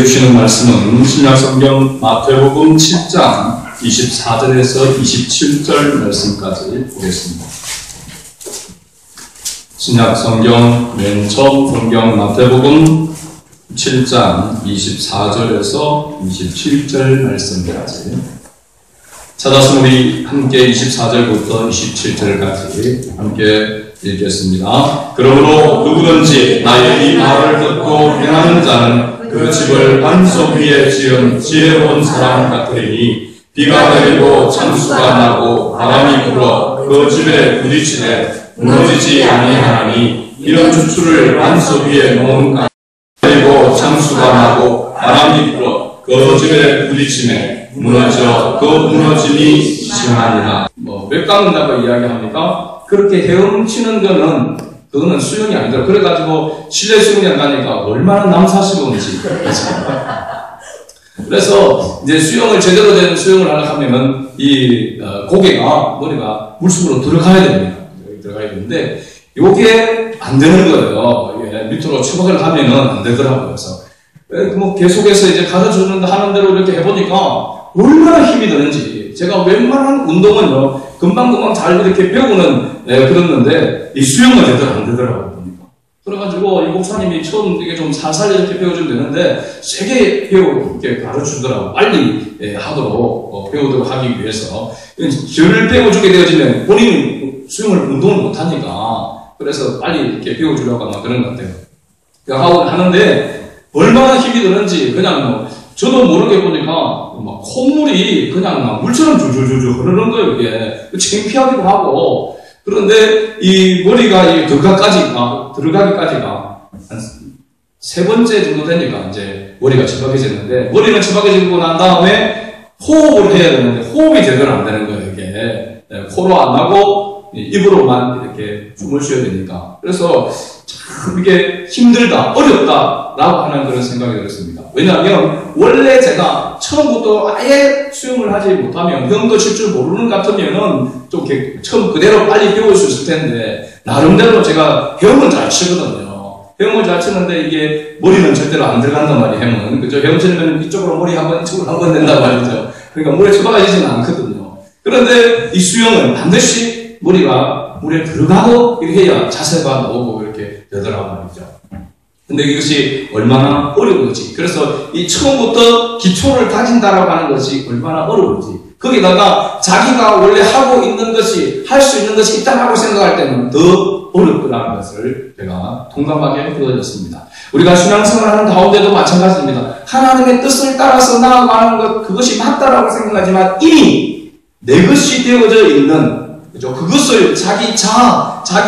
주시는 말씀은 신약성경 마태복음 7장 24절에서 27절 말씀까지 보겠습니다. 신약성경 맨 처음 성경 마태복음 7장 24절에서 27절 말씀까지 찾아서 우리 함께 24절부터 27절까지 함께 읽겠습니다. 그러므로 누구든지 나의 이 말을 듣고 행하는 자는 그 집을 반석 위에 지은 지혜로운 사람 같으리니 비가 내리고 창수가 나고 바람이 불어 그 집에 부딪히되 무너지지 아니하나니 이런 주추를 반석 위에 놓은 가 내리고 창수가 나고 바람이 불어 그 집에 부딪히매 무너져 그 무너짐이 심하니라. 몇 강은다고 이야기합니까? 그렇게 헤엄치는 그거는 수영이 아니더라. 그래가지고 실내 수영장 가니까 얼마나 남사스러운지. 그래서 이제 수영을 제대로 된 수영을 하려고 하면은 이 고개가 머리가 물속으로 들어가야 됩니다. 들어가야 되는데 이게 안 되는 거예요. 밑으로 추박을 하면은 안 되더라고요. 그래서 뭐 계속해서 이제 가르쳐주는데 하는 대로 이렇게 해보니까 얼마나 힘이 드는지. 제가 웬만한 운동은요 금방금방 잘 이렇게 배우는 그랬는데 이 수영은 제대로 안 되더라고요. 보니까. 그래가지고 이 목사님이 처음 이게 좀 살살 이렇게 배워주면 되는데 세게 이렇게 가르쳐주더라고요. 빨리 하도록 배우도록 하기 위해서. 저를 배워주게 되어지면 본인은 수영을 운동을 못하니까 그래서 빨리 이렇게 배워주려고 아마 그런 것 같아요. 하고 하는데 얼마나 힘이 드는지 그냥 저도 모르게 보니까 막 콧물이 그냥 막 물처럼 줄줄줄줄 흐르는 거예요. 이게 창피하기도 하고. 그런데 이 머리가 들어가기까지가 한 3번째 정도 되니까 이제 머리가 처박해지는데, 머리는 처박해지고 난 다음에 호흡을 해야 되는데 호흡이 제대로 안 되는 거예요. 이게 코로 안 나고 입으로만 이렇게 숨을 쉬어야 되니까. 그래서 참 이게 힘들다, 어렵다라고 하는 그런 생각이 들었습니다. 왜냐하면 원래 제가 처음부터 아예 수영을 하지 못하면, 형도 칠 줄 모르는 것 같으면은 좀 처음 그대로 빨리 배울 수 있을 텐데, 나름대로 제가 헤엄은 잘 치거든요. 헤엄을 잘 치는데 이게 머리는 절대로 안 들어간단 말이에요. 헤엄은. 그죠? 헤엄 치면 이쪽으로 머리 한 번, 이쪽으로 한 번 된단 말이죠. 그러니까 물에 처박아지지는 않거든요. 그런데 이 수영은 반드시 머리가 물에 들어가고 이렇게 해야 자세가 나오고 이렇게 되더라고 말이죠. 근데 이것이 얼마나 어려운지. 그래서 이 처음부터 기초를 다진다라고 하는 것이 얼마나 어려운지. 거기다가 자기가 원래 하고 있는 것이, 할 수 있는 것이 있다라고 생각할 때는 더 어렵더라는 것을 제가 동감하게 되어졌습니다. 우리가 신앙생활하는 가운데도 마찬가지입니다. 하나님의 뜻을 따라서 나아가는 것, 그것이 맞다라고 생각하지만 이미 내 것이 되어져 있는, 그죠? 그것을 자기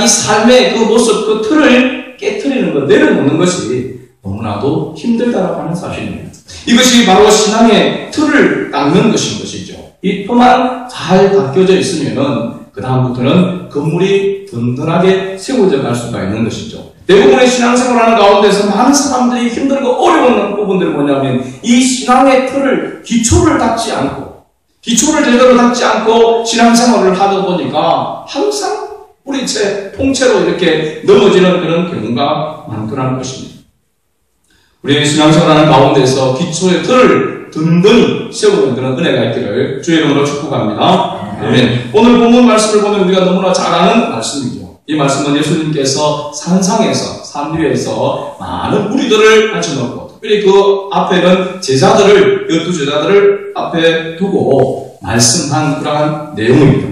삶의 그 모습, 그 틀을 깨트리는 것, 내려놓는 것이 너무나도 힘들다라고 하는 사실입니다. 이것이 바로 신앙의 틀을 닦는 것인 것이죠. 이 표만 잘 닦여져 있으면은 그 다음부터는 건물이 든든하게 세워져 갈 수가 있는 것이죠. 대부분의 신앙생활하는 가운데서 많은 사람들이 힘들고 어려운 부분들이 뭐냐면 이 신앙의 틀을, 기초를 제대로 닦지 않고 신앙생활을 하다 보니까 항상 뿌리채, 통째로 이렇게 넘어지는 그런 경우가 많더라는 것입니다. 우리의 신앙생활하는 가운데서 기초의 틀을 든든히 세우는 그런 은혜가 있기를 주의 이름으로 축복합니다. 아멘. 오늘 본문 말씀을 보면 우리가 너무나 잘 아는 말씀이죠. 이 말씀은 예수님께서 산상에서, 산 위에서 많은 무리들을 앉혀놓고, 특별히 그 앞에는 12제자들을 앞에 두고 말씀한 그러한 내용입니다.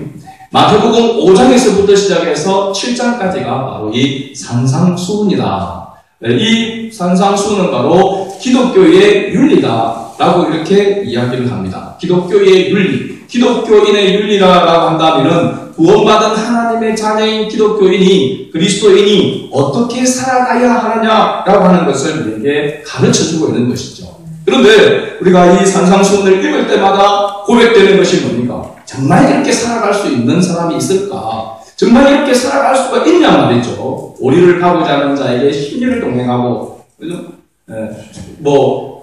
마태복음 5장에서부터 시작해서 7장까지가 바로 이 산상수훈이다. 이 산상수훈은 바로 기독교의 윤리다라고 이렇게 이야기를 합니다. 기독교의 윤리, 기독교인의 윤리라고 한다면은 구원받은 하나님의 자녀인 기독교인이, 그리스도인이 어떻게 살아가야 하느냐라고 하는 것을 우리에게 가르쳐주고 있는 것이죠. 그런데 우리가 이 산상수훈을 읽을 때마다 고백되는 것이 뭡니까? 정말 이렇게 살아갈 수 있는 사람이 있을까? 정말 이렇게 살아갈 수가 있냐 말이죠. 오리를 가고자 하는 자에게 신의를 동행하고,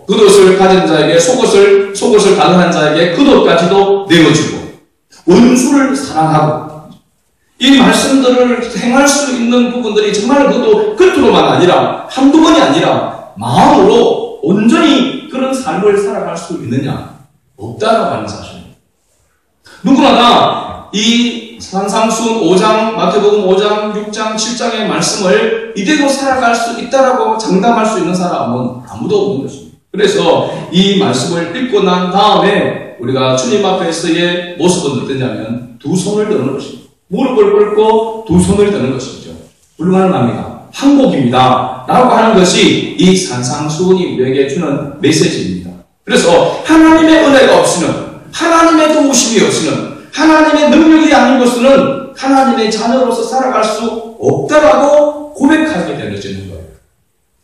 겉옷을 가진 자에게 속옷을 가능한 자에게 겉옷까지도 내어주고, 원수를 사랑하고, 이 말씀들을 행할 수 있는 부분들이 정말 그것도 겉으로만 아니라, 한두 번이 아니라, 마음으로 온전히 삶을 살아갈 수 있느냐? 없다라고 하는 사실입니다. 누구나 다 이 산상수훈 5장, 마태복음 5장, 6장, 7장의 말씀을 이대로 살아갈 수 있다라고 장담할 수 있는 사람은 아무도 없는 것입니다. 그래서 이 말씀을 읽고 난 다음에 우리가 주님 앞에서의 모습은 어떠냐면 두 손을 드는 것입니다. 무릎을 꿇고 두 손을 드는 것이죠. 불가능합니다. 항복입니다. 라고 하는 것이 이 산상수훈이 우리에게 주는 메시지입니다. 그래서 하나님의 은혜가 없이는, 하나님의 도우심이 없이는, 하나님의 능력이 아닌 것은 하나님의 자녀로서 살아갈 수 없다라고 고백하게 되어지는 거예요.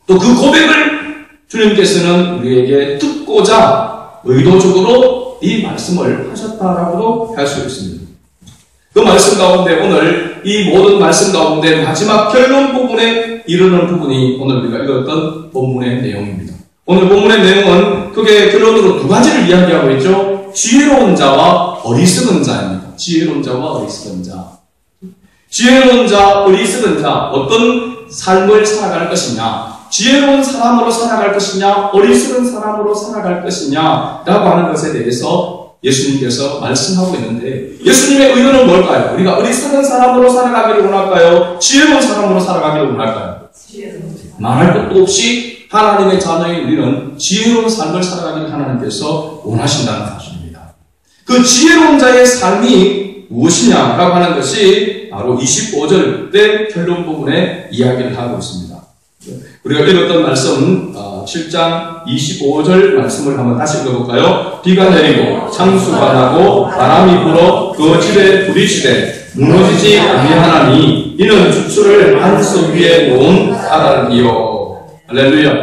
또 그 고백을 주님께서는 우리에게 듣고자 의도적으로 이 말씀을 하셨다라고도 할 수 있습니다. 그 말씀 가운데 오늘 이 모든 말씀 가운데 마지막 결론 부분에 이르는 부분이 오늘 우리가 읽었던 본문의 내용입니다. 오늘 본문의 내용은 크게 결론으로 두 가지를 이야기하고 있죠. 지혜로운 자와 어리석은 자입니다. 지혜로운 자와 어리석은 자. 지혜로운 자, 어리석은 자, 어떤 삶을 살아갈 것이냐, 지혜로운 사람으로 살아갈 것이냐, 어리석은 사람으로 살아갈 것이냐 라고 하는 것에 대해서 예수님께서 말씀하고 있는데, 예수님의 의도는 뭘까요? 우리가 어리석은 사람으로 살아가기를 원할까요? 지혜로운 사람으로 살아가기를 원할까요? 말할 것도 없이 하나님의 자녀인 우리는 지혜로운 삶을 살아가기를 하나님께서 원하신다는 사실입니다. 그 지혜로운 자의 삶이 무엇이냐라고 하는 것이 바로 25절 때 결론 부분에 이야기를 하고 있습니다. 우리가 읽었던 말씀 7장 25절 말씀을 한번 다시 읽어볼까요? 비가 내리고 창수가 나고 바람이 불어 그 집에 부딪히되 무너지지 아니하나니 이는 주추를 반석 위에 놓은 사람이요. 할렐루야.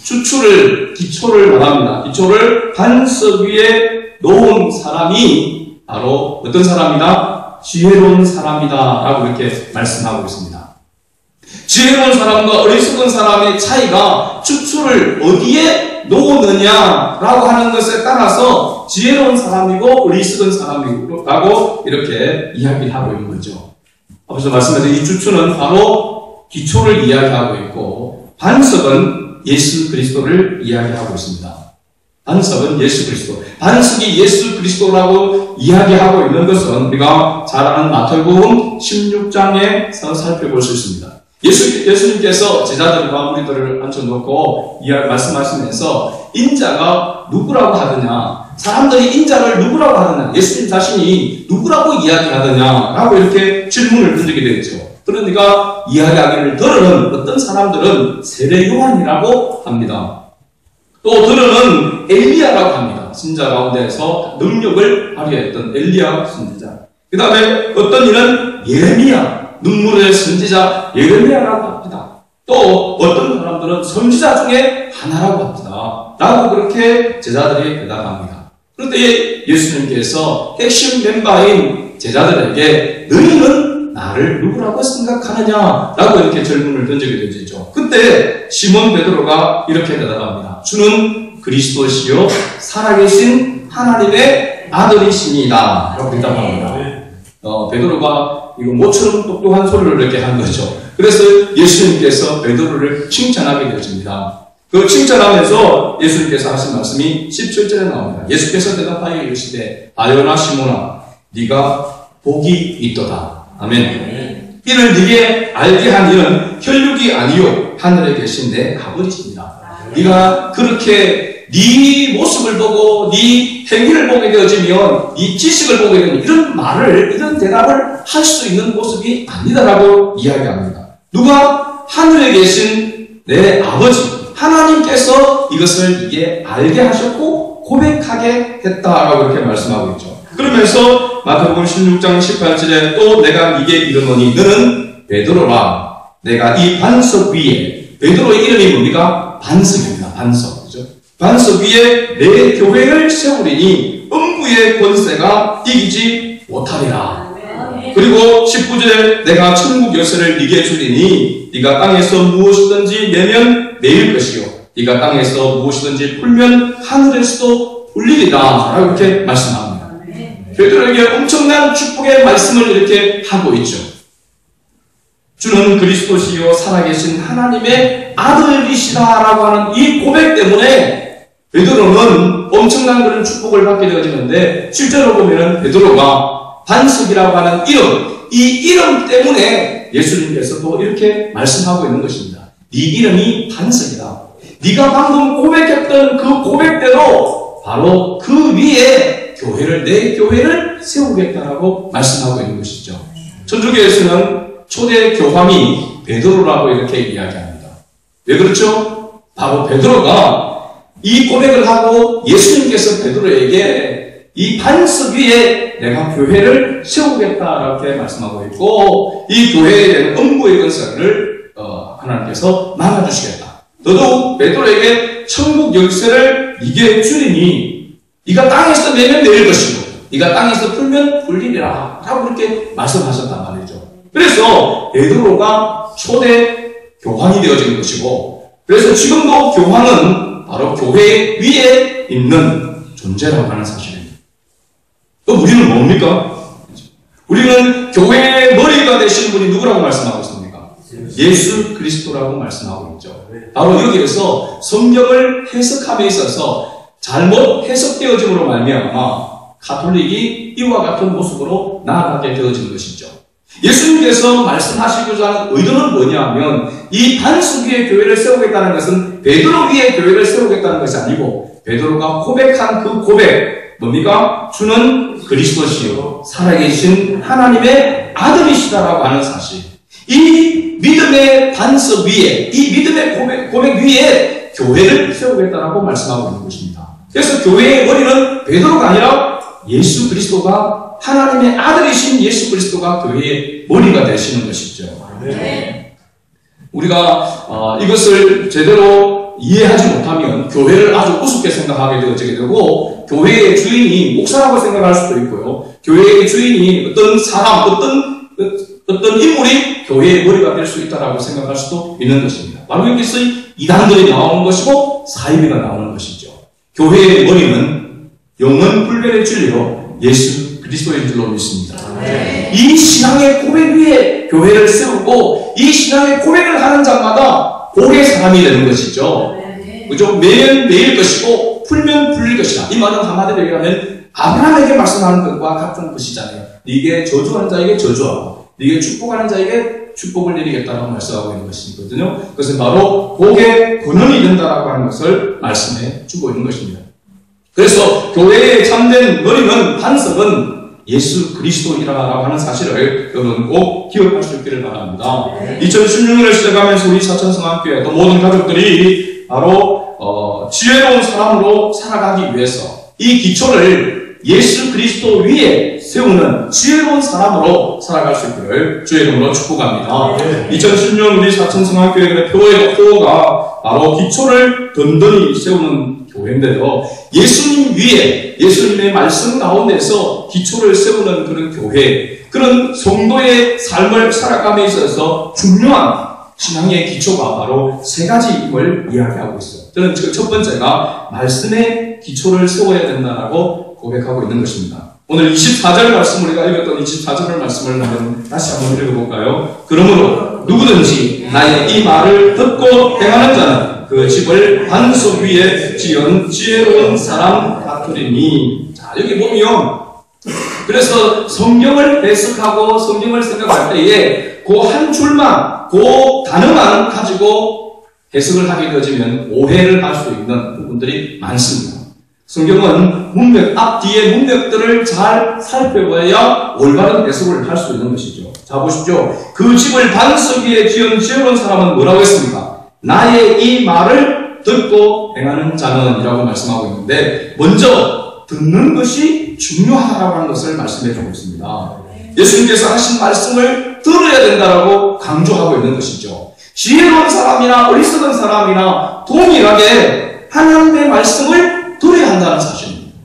주추를, 기초를 말합니다. 기초를 반석 위에 놓은 사람이 바로 어떤 사람이다? 지혜로운 사람이다 라고 이렇게 말씀하고 있습니다. 지혜로운 사람과 어리석은 사람의 차이가 주추를 어디에 놓느냐라고 하는 것에 따라서 지혜로운 사람이고 어리석은 사람이라고 이렇게 이야기를 하고 있는 거죠. 앞서 말씀드린 이 주추는 바로 기초를 이야기하고 있고, 반석은 예수 그리스도를 이야기하고 있습니다. 반석은 예수 그리스도. 반석이 예수 그리스도라고 이야기하고 있는 것은 우리가 잘 아는 마태복음 16장에서 살펴볼 수 있습니다. 예수님께서 제자들과 무리들을 앉혀놓고 말씀하시면서 인자가 누구라고 하느냐, 사람들이 인자를 누구라고 하느냐, 예수님 자신이 누구라고 이야기하느냐 라고 이렇게 질문을 던지게 되었죠. 그러니까 이야기하기를 들으는 어떤 사람들은 세례 요한이라고 합니다. 또 들으는 엘리야라고 합니다. 선지자 가운데서 능력을 발휘했던 엘리야 선지자. 그 다음에 어떤 이는 예레미야, 눈물의 선지자 예레미야라고 합니다. 또 어떤 사람들은 선지자 중에 하나라고 합니다. 라고 그렇게 제자들이 대답합니다. 그런데 예수님께서 핵심 멤버인 제자들에게 너희는 나를 누구라고 생각하느냐? 라고 이렇게 질문을 던지게 되죠. 그때 시몬 베드로가 이렇게 대답합니다. 주는 그리스도시요 살아계신 하나님의 아들이십니다. 라고 대답합니다. 베드로가 이거 모처럼 똑똑한 소리를 이렇게 한 거죠. 그래서 예수님께서 베드로를 칭찬하게 되었습니다. 그 칭찬하면서 예수님께서 하신 말씀이 17절에 나옵니다. 예수께서 대답하여 이르시되 바요나 시몬아 네가 복이 있도다. 아멘. 이를 네게 알게 한 이는 혈육이 아니요 하늘에 계신 내 아버지십니다. 네가 그렇게 네 모습을 보고 네 행위를 보게 되어지면 네 지식을 보게 되면 이런 말을, 이런 대답을 할 수 있는 모습이 아니다라고 이야기합니다. 누가? 하늘에 계신 내 아버지 하나님께서 이것을 네게 알게 하셨고 고백하게 했다라고 이렇게 말씀하고 있죠. 그러면서 마태복음 16장 18절에 또 내가 네게 이르노니 너는 베드로라. 내가 이 반석 위에, 베드로의 이름이 뭡니까? 반석입니다. 반석. 그죠? 반석 위에 내 교회를 세우리니 음부의 권세가 이기지 못하리라. 그리고 19절에 내가 천국 열쇠를 네게 주리니 네가 땅에서 무엇이든지 내면 내일 것이요 네가 땅에서 무엇이든지 풀면 하늘에서도 풀리리라 라고 이렇게 말씀합니다. 베드로에게 엄청난 축복의 말씀을 이렇게 하고 있죠. 주는 그리스도시요 살아계신 하나님의 아들이시다라고 하는 이 고백 때문에 베드로는 엄청난 그런 축복을 받게 되어지는데 실제로 보면은 베드로가 반석이라고 하는 이 이름 때문에 예수님께서도 이렇게 말씀하고 있는 것입니다. 네 이름이 반석이다. 네가 방금 고백했던 그 고백대로 바로 그 위에 내 교회를 세우겠다라고 말씀하고 있는 것이죠. 천주교에서는 초대 교황이 베드로라고 이렇게 이야기합니다. 왜 그렇죠? 바로 베드로가 이 고백을 하고 예수님께서 베드로에게 이 반석 위에 내가 교회를 세우겠다 이렇게 말씀하고 있고 이 교회에 대한 음부의 권세를 하나님께서 막아주시겠다. 너도 베드로에게 천국 열쇠를 네게 주리니 네가 땅에서 내면 내릴 것이고 네가 땅에서 풀면 풀리리라 라고 그렇게 말씀하셨단 말이죠. 그래서 베드로가 초대 교황이 되어진 것이고 그래서 지금도 교황은 바로 교회 위에 있는 존재라고 하는 사실입니다. 또 우리는 뭡니까? 우리는 교회의 머리가 되신 분이 누구라고 말씀하고 있습니까? 예수 그리스도라고 말씀하고 있죠. 바로 여기에서 성경을 해석함에 있어서 잘못 해석되어짐으로 말미암아 가톨릭이 이와 같은 모습으로 나아가게 되어진 것이죠. 예수님께서 말씀하시고자 하는 의도는 뭐냐면 이 반석 위에 교회를 세우겠다는 것은 베드로 위에 교회를 세우겠다는 것이 아니고 베드로가 고백한 그 고백 뭡니까? 주는 그리스도시요 살아계신 하나님의 아들이시다라고 하는 사실. 이 믿음의 반석 위에 이 믿음의 고백 위에 교회를 세우겠다라고 말씀하고 있는 것입니다. 그래서 교회의 머리는 베드로가 아니라 예수 그리스도가 하나님의 아들이신 예수 그리스도가 교회의 머리가 되시는 것이죠. 네. 우리가 이것을 제대로 이해하지 못하면 교회를 아주 우습게 생각하게 되어지게 되고 교회의 주인이 목사라고 생각할 수도 있고요. 교회의 주인이 어떤 사람, 어떤 인물이 교회의 머리가 될 수 있다라고 생각할 수도 있는 것입니다. 바로 여기서 이단들이 나오는 것이고 사이비가 나오는 것이죠. 교회의 머리는 영원 불변의 진리로 예수 그리스도인 줄로 믿습니다. 네. 이 신앙의 고백 위에 교회를 세우고 이 신앙의 고백을 하는 자마다 복의 사람이 되는 것이죠. 네. 그죠? 매일 매일 것이고 풀면 풀릴 것이다. 이 말은 한마디로 얘기하면 아브라함에게 말씀하는 것과 같은 것이잖아요. 네게 저주하는 자에게 저주하고 네게 축복하는 자에게 축복을 내리겠다고 말씀하고 있는 것이거든요. 그것은 바로 복의 근원이 된다라고 하는 것을 말씀해 주고 있는 것입니다. 그래서 교회의 참된 머리는 반석은 예수 그리스도이라고 하는 사실을 여러분 꼭 기억할 수 있기를 바랍니다. 2016년을 시작하면서 우리 사천성학교회 또 모든 가족들이 바로 지혜로운 사람으로 살아가기 위해서 이 기초를 예수 그리스도 위에 세우는 지혜로운 사람으로 살아갈 수 있기를 주의 이름으로 축복합니다. 2010년 우리 사천성학교회 표어가 바로 기초를 든든히 세우는 교회인데요. 예수님 위에 예수님의 말씀 가운데서 기초를 세우는 그런 교회, 그런 성도의 삶을 살아감에 있어서 중요한 신앙의 기초가 바로 세 가지임을 이야기하고 있어요. 저는 첫 번째가 말씀의 기초를 세워야 된다라고 고백하고 있는 것입니다. 오늘 24절 말씀 우리가 읽었던 24절 말씀을 다시 한번 읽어볼까요? 그러므로 누구든지 나의 이 말을 듣고 행하는 자는 그 집을 반석 위에 지은 지혜로운 사람 같으리니. 자, 여기 보면 그래서 성경을 해석하고 성경을 생각할 때에 그 한 줄만, 그 단어만 가지고 해석을 하게 되어지면 오해를 할 수 있는 부분들이 많습니다. 성경은 문맥, 앞뒤의 문맥들을 잘 살펴봐야 올바른 해석을 할 수 있는 것이죠. 자, 보십시오. 그 집을 반석 위에 지은 지혜로운 사람은 뭐라고 했습니까? 나의 이 말을 듣고 행하는 자는 이라고 말씀하고 있는데 먼저 듣는 것이 중요하다고 하는 것을 말씀해 주고 있습니다. 예수님께서 하신 말씀을 들어야 된다라고 강조하고 있는 것이죠. 지혜로운 사람이나 어리석은 사람이나 동일하게 하나님의 말씀을 들어야 한다는 사실입니다.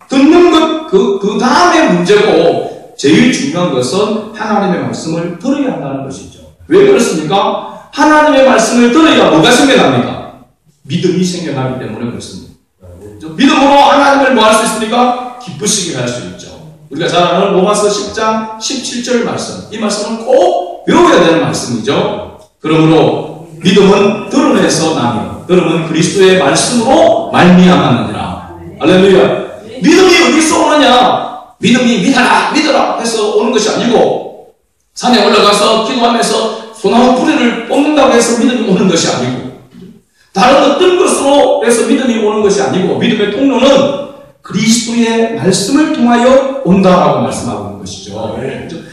듣는 것, 그 다음에 문제고 제일 중요한 것은 하나님의 말씀을 들어야 한다는 것이죠. 왜 그렇습니까? 하나님의 말씀을 들어야 뭐가 생겨납니까? 믿음이 생겨나기 때문에 그렇습니다. 믿음으로 하나님을 뭐 할 수 있습니까? 기쁘시게 할 수 있죠. 우리가 잘 아는 로마서 10장 17절 말씀, 이 말씀은 꼭 외워야 되는 말씀이죠. 그러므로 믿음은 드러내서 나며 들음은 그리스도의 말씀으로 말미암았느니라. 할렐루야. 믿음이 어디서 오느냐? 믿음이 믿어라 해서 오는 것이 아니고, 산에 올라가서 기도하면서 소나무 뿌리를 뽑는다고 해서 믿음이 오는 것이 아니고, 다른 어떤 것으로 해서 믿음이 오는 것이 아니고, 믿음의 통로는 그리스도의 말씀을 통하여 온다라고 말씀하고 있는 것이죠.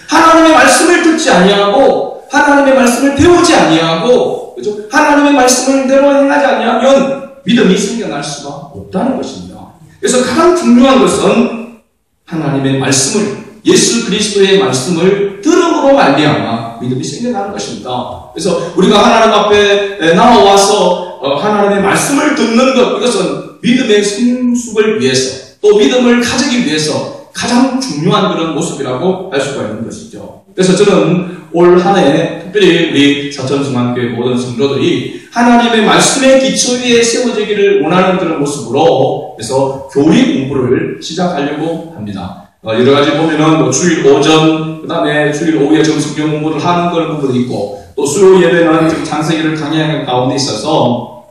하나님의 말씀을 듣지 아니하고, 하나님의 말씀을 배우지 아니하고, 그죠? 하나님의 말씀을 대로 행하지 아니하면 믿음이 생겨날 수가 없다는 것입니다. 그래서 가장 중요한 것은 하나님의 말씀을, 예수 그리스도의 말씀을 들음으로 말미암아 믿음이 생겨나는 것입니다. 그래서 우리가 하나님 앞에 나와서 하나님의 말씀을 듣는 것, 이것은 믿음의 성숙을 위해서, 또 믿음을 가지기 위해서 가장 중요한 그런 모습이라고 할 수가 있는 것이죠. 그래서 저는 올 한 해 특별히 우리 사천중앙교회 모든 성도들이 하나님의 말씀의 기초 위에 세워지기를 원하는 그런 모습으로, 그래서 교리 공부를 시작하려고 합니다. 여러 가지 보면은 뭐 주일 오전, 그 다음에 주일 오후에 좀 성경 공부를 하는 그런 부분이 있고, 또 수요 예배는 지금 창세기를 강의하는 가운데 있어서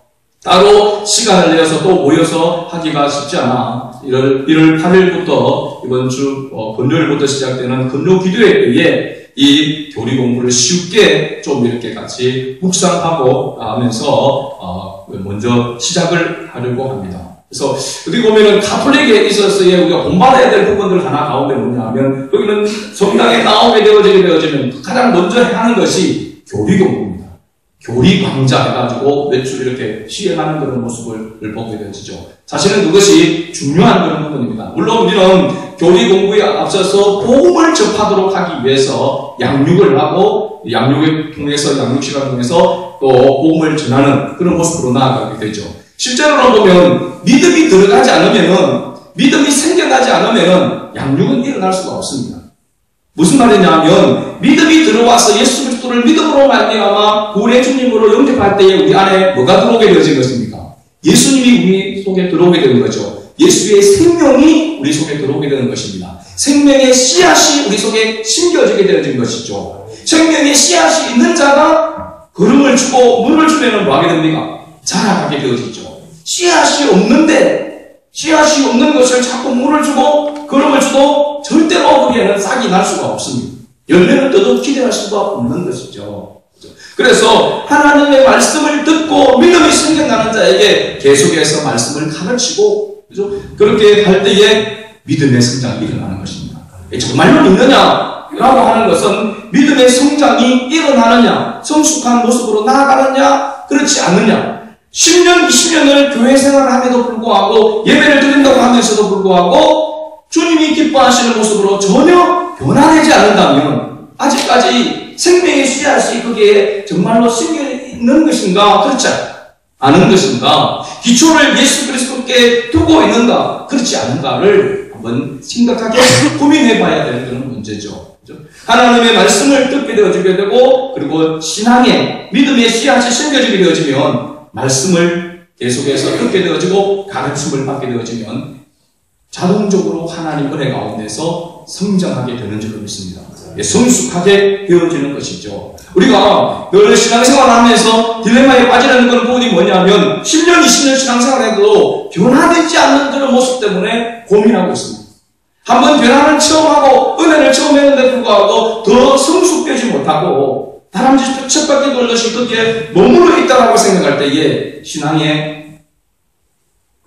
따로 시간을 내어서 또 모여서 하기가 쉽지 않아. 1월 8일부터 이번 주 금요일부터 시작되는 금요 기도에 의해 이 교리 공부를 쉽게 좀 이렇게 같이 묵상하고 하면서 먼저 시작을 하려고 합니다. 그래서 어디 보면은 가톨릭에 있어서의 우리가 본받아야 될 부분들 하나 가운데 뭐냐 하면, 여기는 성당에 나오게 되어지면 가장 먼저 하는 것이 교리 공부입니다. 교리 강좌 해가지고 매출 이렇게 시행하는 그런 모습을 보게 되어지죠. 사실은 그것이 중요한 그런 부분입니다. 물론 우리는 교리 공부에 앞서서 복음을 접하도록 하기 위해서 양육을 하고, 양육을 통해서, 양육 시간을 통해서 또 복음을 전하는 그런 모습으로 나아가게 되죠. 실제로는 보면 믿음이 들어가지 않으면은, 믿음이 생겨나지 않으면은 양육은 일어날 수가 없습니다. 무슨 말이냐면, 믿음이 들어와서 예수 그리스도를 믿음으로 말미암아 구원의 주님으로 영접할 때에 우리 안에 뭐가 들어오게 되어진 것입니까? 예수님이 우리 속에 들어오게 되는 거죠. 예수의 생명이 우리 속에 들어오게 되는 것입니다. 생명의 씨앗이 우리 속에 심겨지게 되어진 것이죠. 생명의 씨앗이 있는 자가 걸음을 주고 물을 주면 뭐 하게 됩니까? 자라가게 되어지죠. 씨앗이 없는 것을 자꾸 물을 주고 걸음을 주도 절대로 거기에는 싹이 날 수가 없습니다. 열매를 떠도 기대할 수가 없는 것이죠. 그래서 하나님의 말씀을 듣고 믿음이 생겨나는 자에게 계속해서 말씀을 가르치고, 그죠? 그렇게 할 때에 믿음의 성장이 일어나는 것입니다. 정말로 믿느냐라고 하는 것은 믿음의 성장이 일어나느냐, 성숙한 모습으로 나아가느냐, 그렇지 않느냐. 10년, 20년을 교회 생활을 함에도 불구하고, 예배를 드린다고 하면서도 불구하고, 주님이 기뻐하시는 모습으로 전혀 변화되지 않는다면, 아직까지 생명의 씨앗이 거기에 정말로 심겨 있는 것인가, 그렇지 않은 것인가, 기초를 예수 그리스도께 두고 있는가, 그렇지 않은가를 한번 심각하게 고민해 봐야 될 그런 문제죠. 하나님의 말씀을 듣게 되어지게 되고, 그리고 신앙의 믿음의 씨앗이 심겨지게 되어지면, 말씀을 계속해서 듣게 되어지고 가르침을 받게 되어지면 자동적으로 하나님 은혜 가운데서 성장하게 되는 줄로 믿습니다. 성숙하게 되어지는 것이죠. 우리가 늘 신앙생활을 하면서 딜레마에 빠지는 그런 부분이 뭐냐면 10년, 20년 신앙생활에도 변화되지 않는 그런 모습 때문에 고민하고 있습니다. 한번 변화를 체험하고 은혜를 체험했는데 불구하고 더 성숙되지 못하고 다람쥐 쳇바퀴 돌듯이 거기에 머물러 있다라고 생각할 때에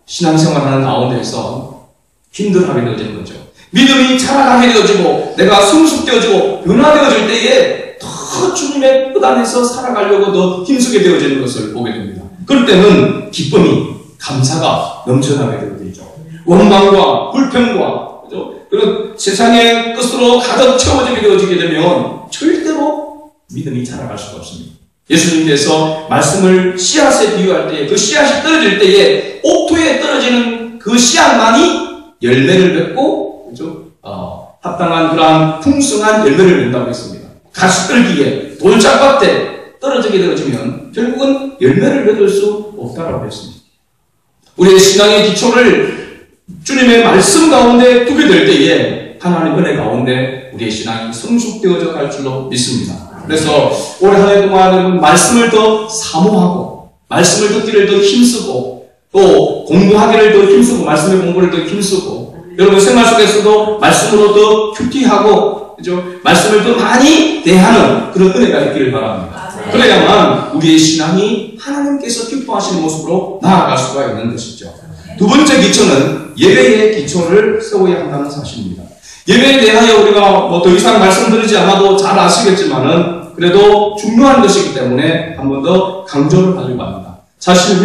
신앙생활하는 가운데에서 힘들어하게 되어지는 거죠. 믿음이 자라가게 되어지고 내가 성숙되어지고 변화되어질 때에 더 주님의 뜻 안에서 살아가려고 더 힘쓰게 되어지는 것을 보게 됩니다. 그럴 때는 기쁨이, 감사가 넘쳐나게 되죠. 원망과 불평과 그런 세상의 것으로 가득 채워지게 되어지게 되면 절대로 믿음이 자라갈 수가 없습니다. 예수님께서 말씀을 씨앗에 비유할 때에 그 씨앗이 떨어질 때에 옥토에 떨어지는 그 씨앗만이 열매를 맺고, 그죠? 합당한 그러한 풍성한 열매를 맺는다고 했습니다. 가시떨기에 돌짝밭에 떨어지게 되어지면 결국은 열매를 맺을 수 없다고 했습니다. 우리의 신앙의 기초를 주님의 말씀 가운데 두게 될 때에 하나님 은혜 가운데 우리의 신앙이 성숙되어져 갈 줄로 믿습니다. 그래서 올해 한 해 동안 말씀을 더 사모하고 말씀을 듣기를 더 힘쓰고 또 공부하기를 더 힘쓰고 말씀의 공부를 더 힘쓰고 여러분 생활 속에서도 말씀으로 더 큐티하고 그죠? 말씀을 더 많이 대하는 그런 은혜가 있기를 바랍니다. 그래야만 우리의 신앙이 하나님께서 기뻐하시는 모습으로 나아갈 수가 있는 것이죠. 두 번째 기초는 예배의 기초를 세워야 한다는 사실입니다. 예배에 대하여 우리가 더 이상 말씀드리지 않아도 잘 아시겠지만은 그래도 중요한 것이기 때문에 한 번 더 강조를 하려고 합니다. 사실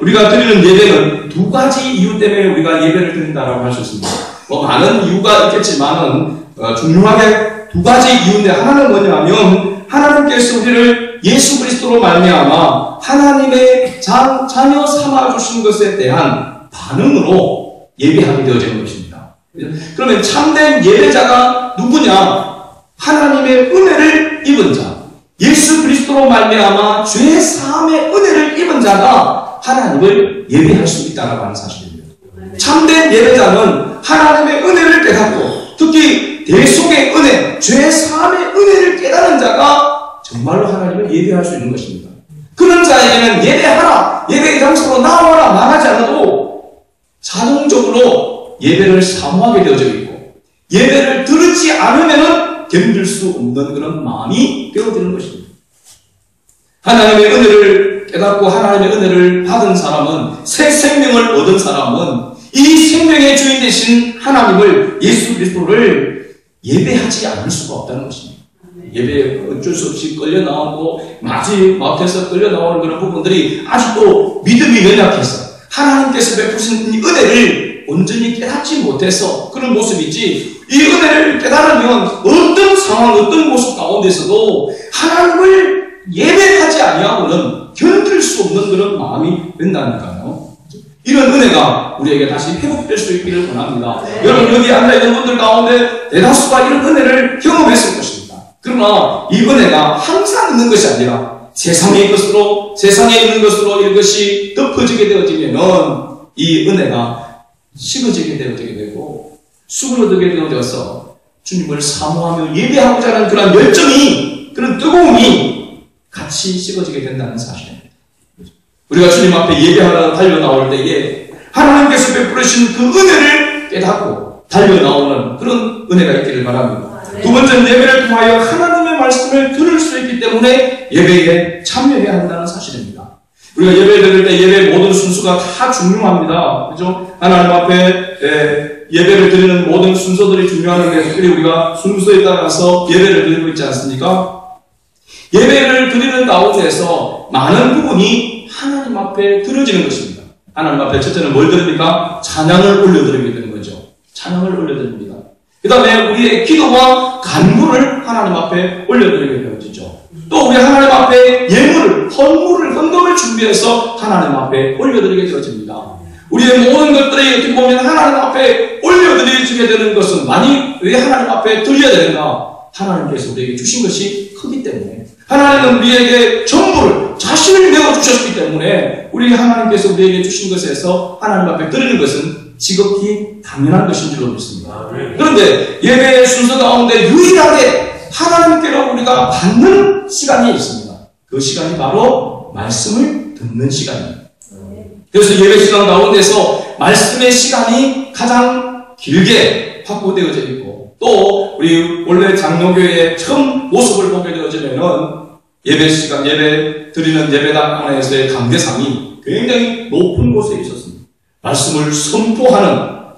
우리가 드리는 예배는 두 가지 이유 때문에 우리가 예배를 드린다라고 할 수 있습니다. 많은 이유가 있겠지만은 중요하게 두 가지 이유인데 하나는 뭐냐면 하나님께서 우리를 예수 그리스도로 말미암아 하나님의 자녀 삼아 주신 것에 대한 반응으로 예배하게 되어지는 것입니다. 그러면 참된 예배자가 누구냐? 하나님의 은혜를 입은 자, 예수 그리스도로 말미암아 죄 사함의 은혜를 입은 자가 하나님을 예배할 수 있다라고 하는 사실입니다. 참된 예배자는 하나님의 은혜를 깨닫고 특히 대속의 은혜, 죄 사함의 은혜를 깨닫는 자가 정말로 하나님을 예배할 수 있는 것입니다. 그런 자에게는 예배하라, 예배의 장소로 나와라 말하지 않아도 자동적으로 예배를 사모하게 되어져 있고 예배를 들지 않으면은 견딜 수 없는 그런 마음이 되어지는 것입니다. 하나님의 은혜를 깨닫고 하나님의 은혜를 받은 사람은 새 생명을 얻은 사람은 이 생명의 주인 되신 하나님을 예수 그리스도를 예배하지 않을 수가 없다는 것입니다. 예배에 어쩔 수 없이 끌려 나오고 마지막에서 끌려 나오는 그런 부분들이 아직도 믿음이 연약해서 하나님께서 베푸신 이 은혜를 온전히 깨닫지 못해서 그런 모습이지 이 은혜를 깨달으면 어떤 상황, 어떤 모습 가운데서도 하나님을 예배하지 아니하고는 견딜 수 없는 그런 마음이 된다니까요. 이런 은혜가 우리에게 다시 회복될 수 있기를 원합니다. 여러분 여기 앉아있는 분들 가운데 대다수가 이런 은혜를 경험했을 것입니다. 그러나 이 은혜가 항상 있는 것이 아니라 세상에 있는 것으로 이것이 덮어지게 되어지면 이 은혜가 식어지게 되어지게 되고 수그러들게 되어져서 주님을 사모하며 예배하고자 하는 그런 열정이, 그런 뜨거움이 같이 식어지게 된다는 사실입니다. 우리가 주님 앞에 예배하러 달려나올 때에 하나님께서 베푸신 그 은혜를 깨닫고 달려나오는 그런 은혜가 있기를 바랍니다. 두 번째는 예배를 통하여 하나님의 말씀을 들을 수 있기 때문에 예배에 참여해야 한다는 사실입니다. 우리가 예배 드릴 때 예배의 모든 순서가 다 중요합니다. 그죠? 하나님 앞에 예배를 드리는 모든 순서들이 중요한데 특별히 우리가 순서에 따라서 예배를 드리고 있지 않습니까? 예배를 드리는 가운데서 많은 부분이 하나님 앞에 드려지는 것입니다. 하나님 앞에 첫째는 뭘 드립니까? 찬양을 올려드리게 되는 거죠. 찬양을 올려드립니다. 그 다음에 우리의 기도와 간구를 하나님 앞에 올려드리게 되어지죠. 또 우리 하나님 앞에 예물을, 헌금을 준비해서 하나님 앞에 올려드리게 되어집니다. 우리의 모든 것들이 어떻게 보면 하나님 앞에 올려드리게 되는 것은 왜 하나님 앞에 드려야 되는가? 하나님께서 우리에게 주신 것이 크기 때문에 하나님은 우리에게 전부를 자신을 내어주셨기 때문에 우리 하나님께서 우리에게 주신 것에서 하나님 앞에 드리는 것은 지극히 당연한 것인 줄로 믿습니다. 그런데 예배의 순서 가운데 유일하게 하나님께로 우리가 받는 시간이 있습니다. 그 시간이 바로 말씀을 듣는 시간입니다. 그래서 예배 시간 가운데서 말씀의 시간이 가장 길게 확보되어져 있고 또 우리 원래 장로교회의 처음 모습을 보게 되어지면은 예배 드리는 예배당 안에서의 강대상이 굉장히 높은 곳에 있었습니다. 말씀을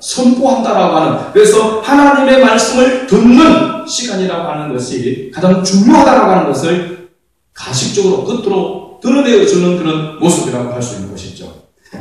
선포한다라고 하는, 그래서 하나님의 말씀을 듣는 시간이라고 하는 것이 가장 중요하다라고 하는 것을 가식적으로 끝으로 드러내어주는 그런 모습이라고 할 수 있는 것이죠.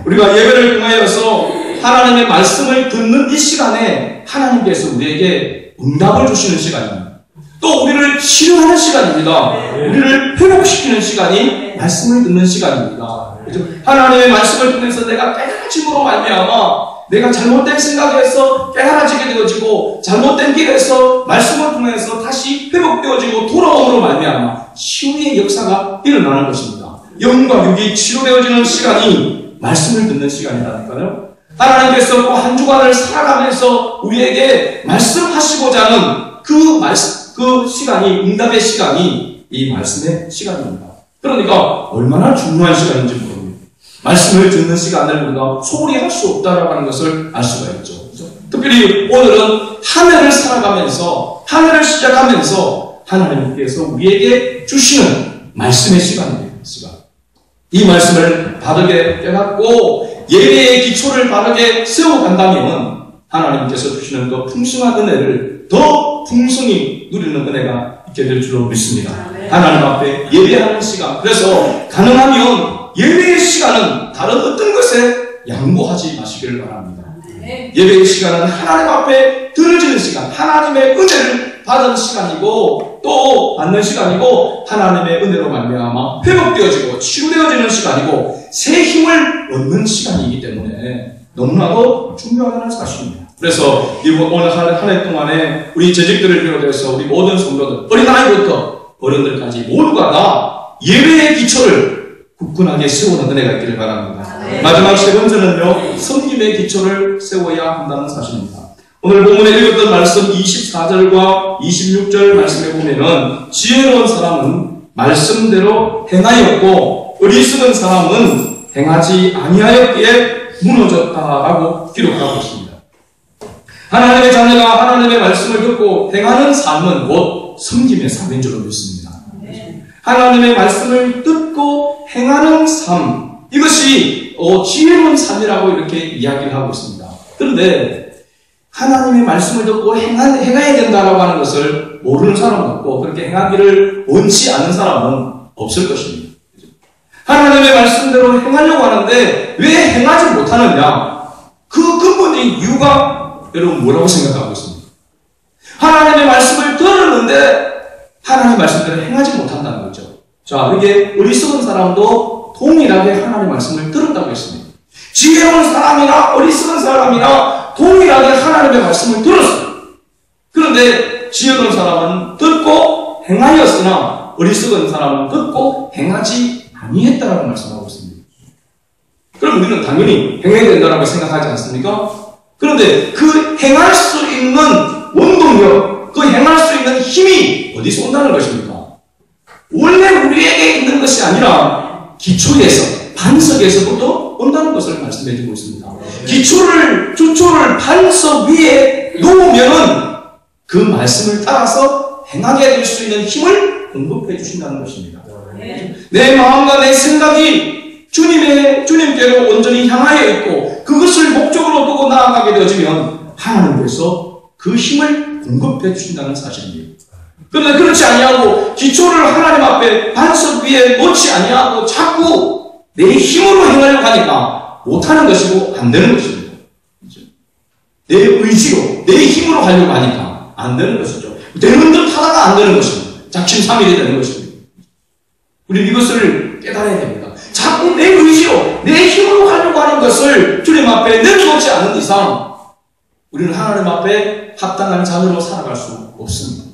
우리가 예배를 통하여서 하나님의 말씀을 듣는 이 시간에 하나님께서 우리에게 응답을 주시는 시간입니다. 또 우리를 치료하는 시간입니다. 우리를 회복시키는 시간이 말씀을 듣는 시간입니다. 그렇죠? 하나님의 말씀을 통해서 내가 깨달아짐으로 말미암아 내가 잘못된 생각에서 깨달아지게 되어지고 잘못된 길에서 말씀을 통해서 다시 회복되어지고 돌아옴으로 말미암아 치유의 역사가 일어나는 것입니다. 영과 육이 치료되어지는 시간이 말씀을 듣는 시간이라니까요. 하나님께서 또 한 주간을 살아가면서 우리에게 말씀하시고자 하는 그 시간이, 응답의 시간이 이 말씀의 시간입니다. 그러니까 얼마나 중요한 시간인지 모릅니다. 말씀을 듣는 시간을 우리가 소홀히 할 수 없다라고 하는 것을 알 수가 있죠. 그렇죠? 특별히 오늘은 한 해를 살아가면서, 한 해를 시작하면서 하나님께서 우리에게 주시는 말씀의 시간입니다. 이 말씀을 바르게 깨닫고 예배의 기초를 바르게 세워간다면 하나님께서 주시는 그 풍성한 은혜를 더 풍성히 누리는 은혜가 있게 될 줄로 믿습니다. 하나님 앞에 예배하는 시간, 그래서 가능하면 예배의 시간은 다른 어떤 것에 양보하지 마시기를 바랍니다. 예배의 시간은 하나님 앞에 드려지는 시간, 하나님의 은혜를 받은 시간이고 또 받는 시간이고 하나님의 은혜로 말미암아 회복되어지고 치유되어지는 시간이고 새 힘을 얻는 시간이기 때문에 너무나도 중요하다는 사실입니다. 그래서 오늘 한 해 동안에 우리 재직들을 비롯해서 우리 모든 성도들, 어린아이부터 어른들까지 모두가 다 예배의 기초를 굳건하게 세우는 은혜가 있기를 바랍니다. 마지막 세 번째는요, 섬김의 기초를 세워야 한다는 사실입니다. 오늘 본문에 읽었던 말씀 24절과 26절 말씀에 보면은 지혜로운 사람은 말씀대로 행하였고 어리석은 사람은 행하지 아니하였기에 무너졌다라고 기록하고 있습니다. 하나님의 자녀가 하나님의 말씀을 듣고 행하는 삶은 곧 섬김의 삶인 줄로 믿습니다. 하나님의 말씀을 듣고 행하는 삶, 이것이 지혜로운 삶이라고 이렇게 이야기를 하고 있습니다. 그런데 하나님의 말씀을 듣고 행해야 된다라고 하는 것을 모르는 사람은 없고 그렇게 행하기를 원치 않는 사람은 없을 것입니다. 하나님의 말씀대로 행하려고 하는데 왜 행하지 못하느냐? 그 근본적인 이유가 여러분 뭐라고 생각하고 있습니까? 하나님의 말씀을 들었는데 하나님의 말씀대로 행하지 못한다는 거죠. 자, 이게 어리석은 사람도 동일하게 하나님의 말씀을 들었다고 했습니다. 지혜로운 사람이나 어리석은 사람이나 동일하게 하나님의 말씀을 들었어요. 그런데 지혜로운 사람은 듣고 행하였으나 어리석은 사람은 듣고 행하지 아니했다라고 말씀하고 있습니다. 그럼 우리는 당연히 행해야 된다고 생각하지 않습니까? 그런데 그 행할 수 있는 원동력, 그 행할 수 있는 힘이 어디서 온다는 것입니까? 원래 우리에게 있는 것이 아니라 기초에서, 반석에서부터 온다는 것을 말씀해 주고 있습니다. 기초를 반석 위에 놓으면은 그 말씀을 따라서 행하게 될 수 있는 힘을 공급해 주신다는 것입니다. 내 마음과 내 생각이 주님께로 온전히 향하여 있고 그것을 목적으로 두고 나아가게 되어지면 하나님께서 그 힘을 공급해 주신다는 사실입니다. 그런데 그렇지 아니하고 기초를 하나님 앞에 반석 위에 놓지 아니하고 자꾸 내 힘으로 행하려고 하니까 못하는 것이고 안 되는 것입니다. 내 의지로 내 힘으로 하려고 하니까 안 되는 것이죠. 되는 듯 하다가 안 되는 것입니다. 작심삼일이 되는 것입니다. 우리 이것을 깨달아야 됩니다. 자꾸 내 의지로 내 힘으로 하려고 하는 것을 주님 앞에 내려놓지 않는 이상 우리는 하나님 앞에 합당한 자녀로 살아갈 수 없습니다.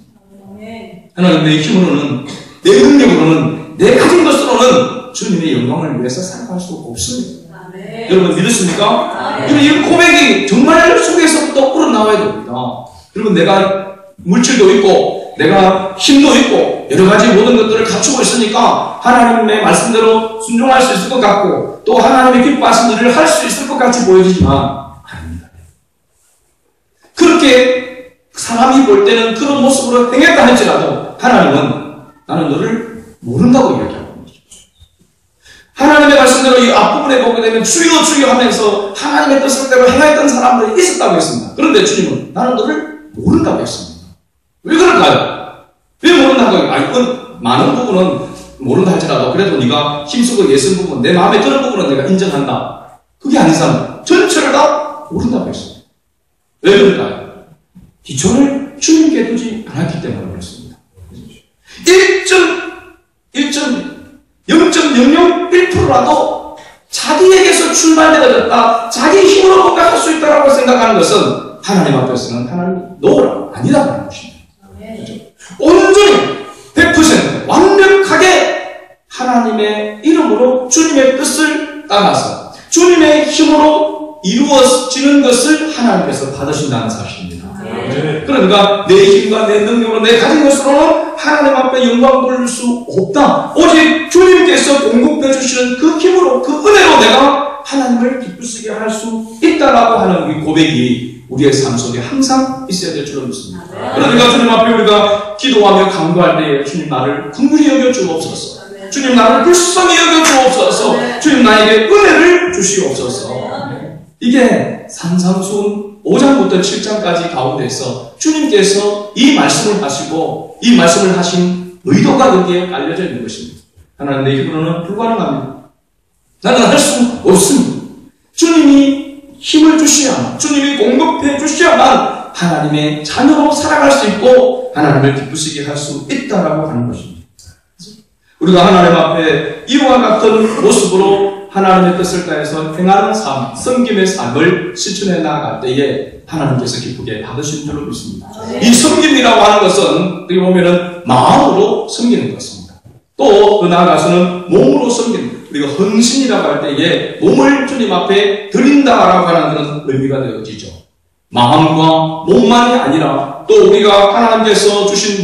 하나님 내 힘으로는 내 능력으로는 내 가진 것으로는 주님의 영광을 위해서 살아갈 수 없습니다. 여러분 믿으십니까? 여러분 이 고백이 정말 속에서부터 우러나와야 됩니다. 여러분 내가 물질도 있고 내가 힘도 있고 여러 가지 모든 것들을 갖추고 있으니까 하나님의 말씀대로 순종할 수 있을 것 같고 또 하나님의 기뻐하신 일을 할 수 있을 것 같이 보여지지만 아닙니다. 그렇게 사람이 볼 때는 그런 모습으로 행했다 할지라도 하나님은 나는 너를 모른다고 이야기하고 있죠. 하나님의 말씀대로 이 앞부분에 보게 되면 주여 주여 하면서 하나님의 뜻을 대로 행했던 사람들이 있었다고 했습니다. 그런데 주님은 나는 너를 모른다고 했습니다. 왜 그럴까요? 왜 모른다고 해요? 이건 많은 부분은 모른다 할지라도 그래도 네가 힘쓰고 예쓴 부분, 내 마음에 드는 부분은 내가 인정한다. 그게 아니잖아요. 전체를 다 모른다고 했습니다. 왜 그럴까요? 기초를 주님께 두지 않았기 때문에 그렇습니다. 0.001%라도 자기에게서 출발되어졌다, 자기 힘으로 뭔가 할 수 있다고 생각하는 것은 하나님 앞에서는 하나님 노라 아니다라는 것입니다. 온전히 100% 완벽하게 하나님의 이름으로 주님의 뜻을 따라서 주님의 힘으로 이루어지는 것을 하나님께서 받으신다는 사실입니다. 그러니까 내 힘과 내 능력으로 내 가진 것으로는 하나님 앞에 영광 돌릴 수 없다. 오직 주님께서 공급해 주시는 그 힘으로, 그 은혜로 내가 하나님을 기쁘시게 할 수 있다라고 하는 이 고백이 우리의 삶 속에 항상 있어야 될 줄로 믿습니다. 그러니까 주님 앞에 우리가 기도하며 간구할 때에 주님 나를 긍휼히 여겨 주옵소서. 주님 나를 불쌍히 여겨 주옵소서. 주님 나에게 은혜를 주시옵소서. 이게 산상수훈 5장부터 7장까지 가운데서 주님께서 이 말씀을 하시고 이 말씀을 하신 의도가 거기에 깔려져 있는 것입니다. 하나님 내 힘으로는 불가능합니다. 나는 할 수 없습니다. 주님이 힘을 주셔야만, 주님이 공급해 주셔야만 하나님의 자녀로 살아갈 수 있고 하나님을 기쁘시게 할 수 있다라고 하는 것입니다. 우리가 하나님 앞에 이와 같은 모습으로 하나님의 뜻을 다해서 행하는 삶, 섬김의 삶을 실천해 나아갈 때에 하나님께서 기쁘게 받으신 줄로 믿습니다. 이 섬김이라고 하는 것은 어떻게 보면은 마음으로 섬기는 것입니다. 또 그 나아가서는 몸으로 섬기는 것. 우리가 헌신이라고 할 때에 몸을 주님 앞에 드린다라고 하는 그런 의미가 되어지죠. 마음과 몸만이 아니라 또 우리가 하나님께서 주신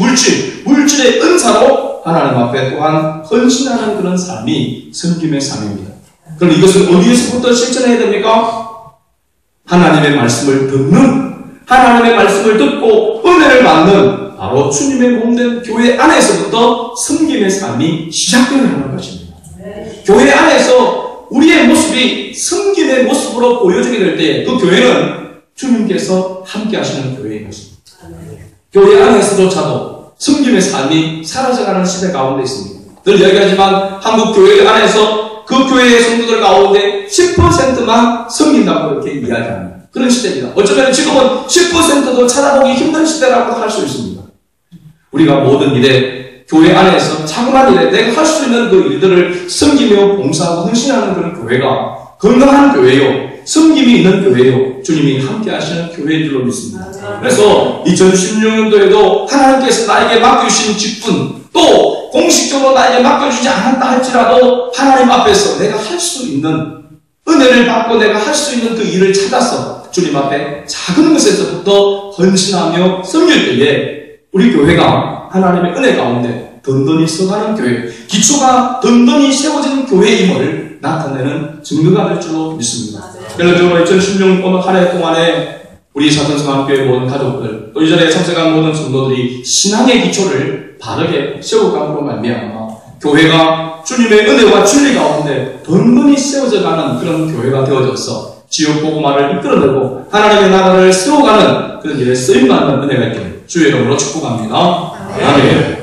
물질의 은사로 하나님 앞에 또한 헌신하는 그런 삶이 섬김의 삶입니다. 그럼 이것은 어디에서부터 실천해야 됩니까? 하나님의 말씀을 듣는, 하나님의 말씀을 듣고 은혜를 받는 바로 주님의 몸된 교회 안에서부터 섬김의 삶이 시작되는 것입니다. 교회 안에서 우리의 모습이 섬김의 모습으로 보여지게 될 때 그 교회는 주님께서 함께 하시는 교회인 것입니다. 교회 안에서조차도 섬김의 삶이 사라져가는 시대 가운데 있습니다. 늘 얘기하지만 한국 교회 안에서 그 교회의 성도들 가운데 10%만 섬긴다고 이렇게 이야기합니다. 그런 시대입니다. 어쩌면 지금은 10%도 찾아보기 힘든 시대라고 할 수 있습니다. 우리가 모든 일에 교회 안에서 자그마한 일에 내가 할 수 있는 그 일들을 섬기며 봉사하고 헌신하는 그런 교회가 건강한 교회요, 섬김이 있는 교회요, 주님이 함께 하시는 교회인 줄로 믿습니다. 그래서 2016년도에도 하나님께서 나에게 맡겨주신 직분, 또 공식적으로 나에게 맡겨주지 않았다 할지라도 하나님 앞에서 내가 할 수 있는 은혜를 받고 내가 할 수 있는 그 일을 찾아서 주님 앞에 작은 것에서부터 헌신하며 섬길 때에 우리 교회가 하나님의 은혜 가운데 든든히 서가는 교회, 기초가 든든히 세워진 교회임을 나타내는 증거가 될 줄로 믿습니다. 그래서 2016년 오늘 한 해 동안에 우리 사천성함교회 모든 가족들, 또 이전에 참석한 모든 성도들이 신앙의 기초를 바르게 세워감으로 말미암아 교회가 주님의 은혜와 진리 가운데 든든히 세워져가는 그런 교회가 되어져서 지역 복음화를 이끌어내고 하나님의 나라를 세워가는 그런 일에 쓰임받는 은혜가 있기를 주의 이름으로 축복합니다. 아멘.